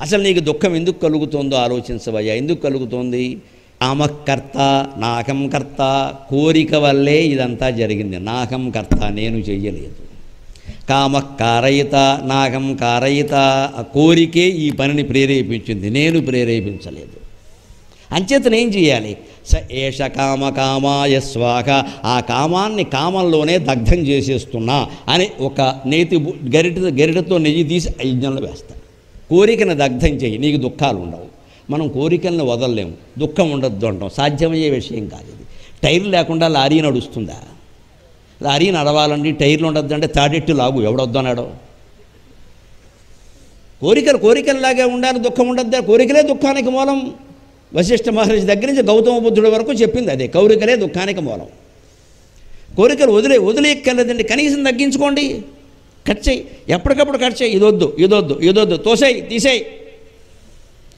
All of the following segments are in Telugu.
అసలు నీకు దుఃఖం ఎందుకు కలుగుతుందో ఆలోచించవయ్యా. ఎందుకు కలుగుతోంది? కామకర్త నాకం కర్త, కోరిక వల్లే ఇదంతా జరిగింది. నాకం కర్త, నేను చెయ్యలేదు. కామకారయిత నాకం కారయిత, ఆ కోరికే ఈ పనిని ప్రేరేపించింది, నేను ప్రేరేపించలేదు. అంచేతనేం చేయాలి? స ఏష కామకామాయ స్వాహ, ఆ కామాన్ని కామంలోనే దగ్ధం చేసేస్తున్నా అని ఒక నేతి గరిటతో నెయ్యి తీసి యజ్ఞంలో వేస్తాను. కోరికను దగ్ధం చేయి, నీకు దుఃఖాలు ఉండవు. మనం కోరికలను వదలలేము, దుఃఖం ఉండద్దు అంటాం. సాధ్యమయ్యే విషయం కాదు ఇది. టైర్లు లేకుండా లారీ నడుస్తుందా? లారీ నడవాలండి, టైర్లు ఉండద్దు అంటే తాడెట్టు లాగు, ఎవడొద్దన్నాడో. కోరికలలాగే ఉండాలి, దుఃఖం ఉండద్దు. కోరికలే దుఃఖానికి మూలం. వశిష్ఠ మహర్షి దగ్గర నుంచి గౌతమ బుద్ధుడి వరకు చెప్పింది అదే, కోరికలే దుఃఖానికి మూలం. కోరికలు వదిలేయక్కర్లేదండి, కనీసం తగ్గించుకోండి. కట్ చేయి, ఎప్పటికప్పుడు కట్ చేయి. ఇదొద్దు తోసేయి, తీసేయి,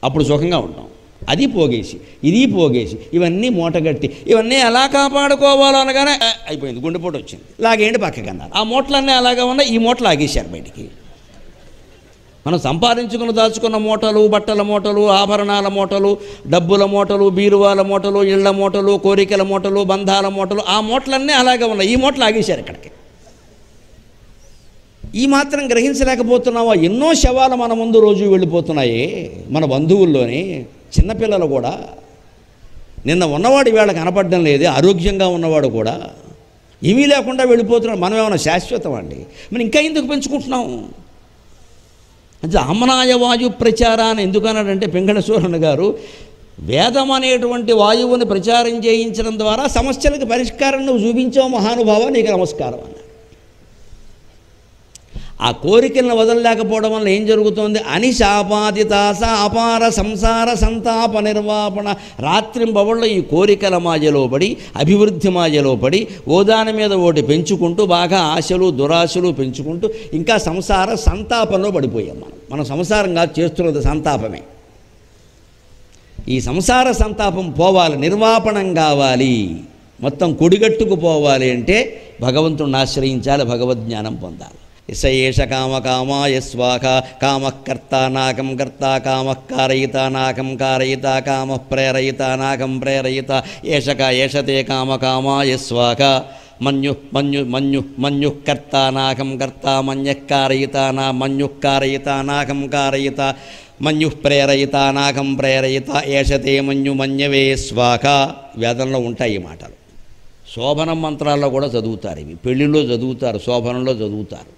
అప్పుడు సుఖంగా ఉంటాం. అది పోగేసి ఇది పోగేసి ఇవన్నీ మూటగట్టి ఇవన్నీ ఎలా కాపాడుకోవాలో అనగానే అయిపోయింది, గుండెపోటు వచ్చింది. లాగేయండి పక్కకన్నారు. ఆ మూటలన్నీ అలాగే ఉన్నాయి, ఈ మూటలు లాగేశారు బయటికి. మనం సంపాదించుకుని దాచుకున్న మూటలు, బట్టల మూటలు, ఆభరణాల మూటలు, డబ్బుల మూటలు, బీరువాల మూటలు, ఇళ్ల మూటలు, కోరికల మూటలు, బంధాల మూటలు, ఆ మూటలన్నీ అలాగే ఉన్నాయి. ఈ మూటలు ఆగేశారు ఇక్కడికి. ఈ మాత్రం గ్రహించలేకపోతున్నావా? ఎన్నో శవాలు మన ముందు రోజు వెళ్ళిపోతున్నాయి. మన బంధువుల్లోని చిన్నపిల్లలు కూడా. నిన్న ఉన్నవాడు ఇవాళ కనపడడం లేదు, ఆరోగ్యంగా ఉన్నవాడు కూడా ఏమీ లేకుండా వెళ్ళిపోతున్నాడు. మనం ఏమైనా శాశ్వతం అండి? మనం ఇంకా ఎందుకు పెంచుకుంటున్నాం? అంటే అమనాయ వాయు ప్రచారాన్ని ఎందుకన్నాడంటే పింగళసూరణ గారు, వేదం అనేటువంటి వాయువుని ప్రచారం చేయించడం ద్వారా సమస్యలకు పరిష్కారం నువ్వు చూపించావు మహానుభావ, నీకు నమస్కారం అన్నాడు. ఆ కోరికలను వదలలేకపోవడం వల్ల ఏం జరుగుతోంది? అనిశాపాదితాస అపార సంసార సంతాప నిర్వాపణ. రాత్రింబవళ్ళ ఈ కోరికల మాయలో పడి, అభివృద్ధి మాయలో పడి, ఓదాని మీద ఓటి పెంచుకుంటూ బాగా ఆశలు దురాశలు పెంచుకుంటూ ఇంకా సంసార సంతాపంలో పడిపోయాం. మనం సంసారంగా చేస్తున్నది సంతాపమే. ఈ సంసార సంతాపం పోవాలి, నిర్వాపణం కావాలి, మొత్తం కొడిగట్టుకు పోవాలి అంటే భగవంతుడిని ఆశ్రయించాలి, భగవద్జ్ఞానం పొందాలి. స ఏష కామకామాయ స్వాహ, కామకర్త నాకం కర్త, కామకారయిత నాకం కారయిత, కామ ప్రేరయిత నాకం ప్రేరయిత, ఏషతే కామకామాయ స్వాహ. మన్యు కర్త నాకం కర్త, మన్యకారయిత మన్యుకారయిత నాకం కారయిత, మన్యు ప్రేరయిత నాకం ప్రేరయిత, ఏషతే మన్యవే స్వాహ. వేదంలో ఉంటాయి ఈ మాటలు. శోభనం మంత్రాల్లో కూడా చదువుతారు, ఇవి పెళ్ళిలో చదువుతారు, శోభనంలో చదువుతారు.